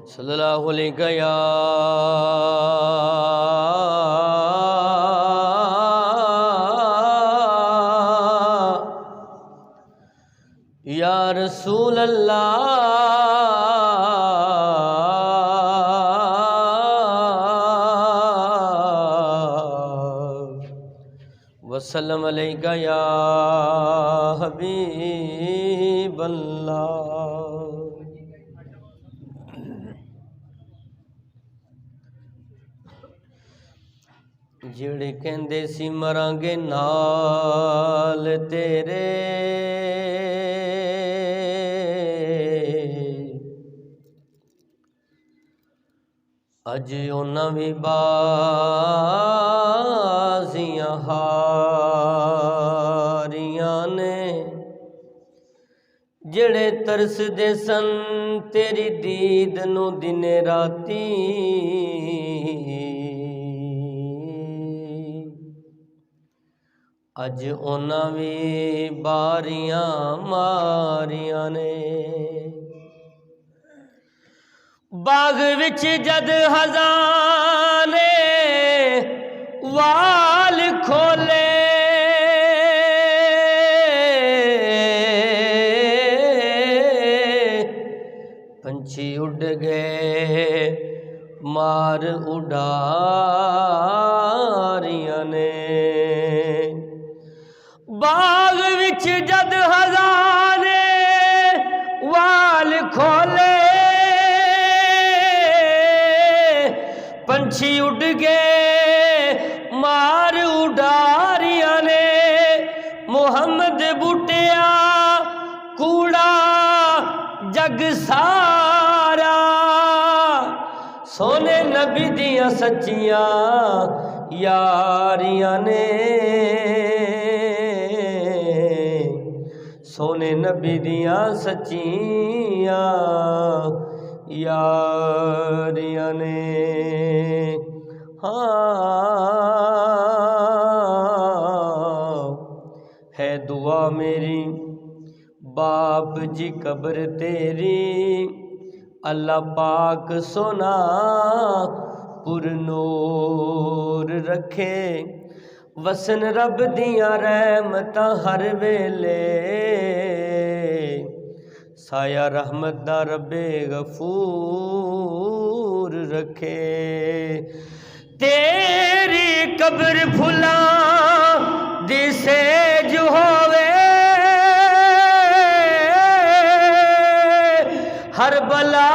सल्लल्लाहु अलैहि या रसूल अल्लाह वसल्लम अलैका या हबीब अल्लाह। जिहड़े कहंदे सी मरांगे नाल तेरे, अज उन्हां भी बाजियां हारियां ने। जिहड़े तरसदे सन तेरी दीद नूं दिने राती, अज उन्हां भी बारियां मारियां ने। बाग विच जद हज़ाने वाल खोले, पंछी उड़ गए मार उडारियां ने। बाग विच जद हज़ाने वाल खोले, पंछी उड़ गए मार उडारियां ने। मुहम्मद बूटिया कूड़ा जग सारा, सोने नबी दियां सच्चियां यारियां ने। सोने नबी दियां सच्चियां यारियां ने। हाँ है दुआ मेरी बाप जी कब्र तेरी, अल्लाह पाक सोना पुरनूर रखे। वसन रब दियां रहमतां हर वेले, साया रहमत दा रब्बे गफूर रखे। तेरी कब्र फुलां दी सेज होवे, हर बला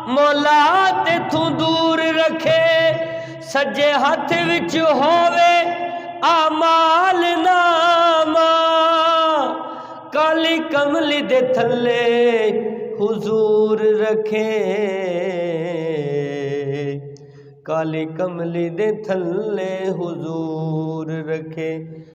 मौला तेथों दूर रखे। सज्जे हथ विच होवे आमाल नामा, काली कमली दे थल्ले हुजूर रखे। काली कमली दे थल्ले हुजूर रखे।